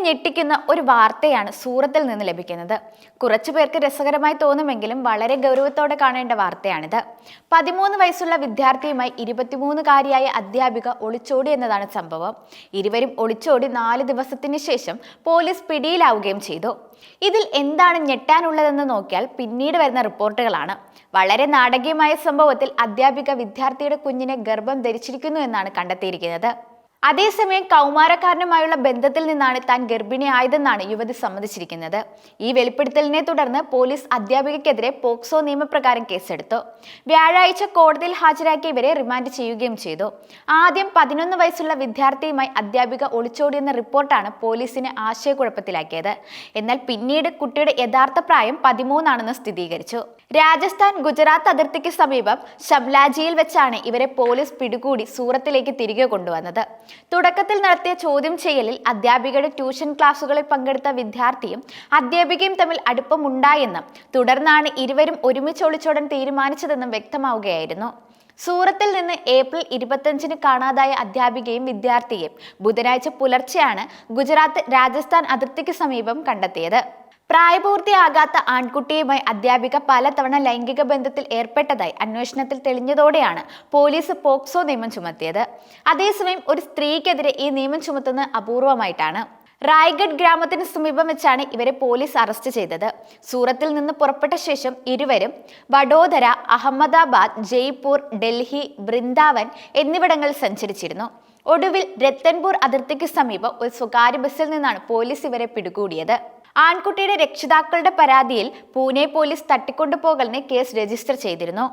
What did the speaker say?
ഞെട്ടിക്കുന്ന ഒരു വാർത്തയാണ് സൂറത്തിൽ നിന്ന് ലഭിക്കുന്നത്. കുറച്ചു പേർക്ക് രസകരമായി തോന്നുമെങ്കിലും വളരെ ഗൗരവത്തോടെ കാണേണ്ട വാർത്തയാണിത്. 13 വയസ്സുള്ള വിദ്യാർത്ഥിയുമായി 23-കാരിയായ അധ്യാപിക ഒളിച്ചോടി എന്നതാണ് സംഭവം. ഇരുവരും ഒളിച്ചോടി 4 ദിവസത്തിന് ശേഷം പോലീസ് പിടിയിലാവുകയും ചെയ്തു. ഇതിൽ എന്താണ് ഞെട്ടാനുള്ളതെന്ന് നോക്കിയാൽ പിന്നീട് വരുന്ന റിപ്പോർട്ടുകളാണ്. വളരെ നാടകീയമായ സംഭവത്തിൽ അധ്യാപിക വിദ്യാർത്ഥിയുടെ കുഞ്ഞിനെ ഗർഭം ധരിച്ചിരിക്കുന്നു എന്നാണ് കണ്ടെത്തിയിരിക്കുന്നത്. അതേസമയം കൗമാരക്കാരനുമായുള്ള ബന്ധത്തിൽ നിന്നാണ് താൻ ഗർഭിണിയായതെന്നാണ് യുവതി സമ്മതിച്ചിരിക്കുന്നത്. ഈ വെളിപ്പെടുത്തലിനെ തുടർന്ന് പോലീസ് അധ്യാപികയ്ക്കെതിരെ പോക്സോ നിയമപ്രകാരം കേസെടുത്തു. വ്യാഴാഴ്ച കോടതിയിൽ ഹാജരാക്കി ഇവരെ റിമാൻഡ് ചെയ്യുകയും ചെയ്തു. ആദ്യം 11 വയസ്സുള്ള വിദ്യാർത്ഥിയുമായി അധ്യാപിക ഒളിച്ചോടിയെന്ന റിപ്പോർട്ടാണ് പോലീസിനെ ആശയക്കുഴപ്പത്തിലാക്കിയത്. എന്നാൽ പിന്നീട് കുട്ടിയുടെ യഥാർത്ഥ പ്രായം 13 ആണെന്ന് സ്ഥിരീകരിച്ചു. രാജസ്ഥാൻ ഗുജറാത്ത് അതിർത്തിക്ക് സമീപം ഷംലാജിയിൽ വെച്ചാണ് ഇവരെ പോലീസ് പിടികൂടി സൂറത്തിലേക്ക് തിരികെ കൊണ്ടുവന്നത്. തുടക്കത്തിൽ നടത്തിയ ചോദ്യം ചെയ്യലിൽ അധ്യാപികയുടെ ട്യൂഷൻ ക്ലാസുകളിൽ പങ്കെടുത്ത വിദ്യാർത്ഥിയും അധ്യാപികയും തമ്മിൽ അടുപ്പമുണ്ടായെന്നും തുടർന്നാണ് ഇരുവരും ഒരുമിച്ച് ഒളിച്ചോടാൻ തീരുമാനിച്ചതെന്നും വ്യക്തമാവുകയായിരുന്നു. സൂറത്തിൽ നിന്ന് ഏപ്രിൽ 25-ന് കാണാതായ അധ്യാപികയും വിദ്യാർത്ഥിയും ബുധനാഴ്ച പുലർച്ചെയാണ് ഗുജറാത്ത് രാജസ്ഥാൻ അതിർത്തിക്ക് സമീപം കണ്ടെത്തിയത്. പ്രായപൂർത്തിയാകാത്ത ആൺകുട്ടിയുമായി അധ്യാപിക പലതവണ ലൈംഗിക ബന്ധത്തിൽ ഏർപ്പെട്ടതായി അന്വേഷണത്തിൽ തെളിഞ്ഞതോടെയാണ് പോലീസ് പോക്സോ നിയമം ചുമത്തിയത്. അതേസമയം ഒരു സ്ത്രീക്കെതിരെ ഈ നിയമം ചുമത്തുന്നത് അപൂർവമായിട്ടാണ്. റായ്ഗഡ് ഗ്രാമത്തിന് സമീപം വെച്ചാണ് ഇവരെ പോലീസ് അറസ്റ്റ് ചെയ്തത്. സൂറത്തിൽ നിന്ന് പുറപ്പെട്ട ശേഷം ഇരുവരും വഡോദര, അഹമ്മദാബാദ്, ജയ്പൂർ, ഡൽഹി, വൃന്ദാവൻ എന്നിവിടങ്ങളിൽ സഞ്ചരിച്ചിരുന്നു. ഒടുവിൽ രത്തൻപൂർ അതിർത്തിക്ക് സമീപം ഒരു സ്വകാര്യ ബസ്സിൽ നിന്നാണ് പോലീസ് ഇവരെ പിടികൂടിയത്. ആൺകുട്ടിയുടെ രക്ഷിതാക്കളുടെ പരാതിയിൽ പൂനെ പോലീസ് തട്ടിക്കൊണ്ടുപോകലിന് കേസ് രജിസ്റ്റർ ചെയ്തിരുന്നു.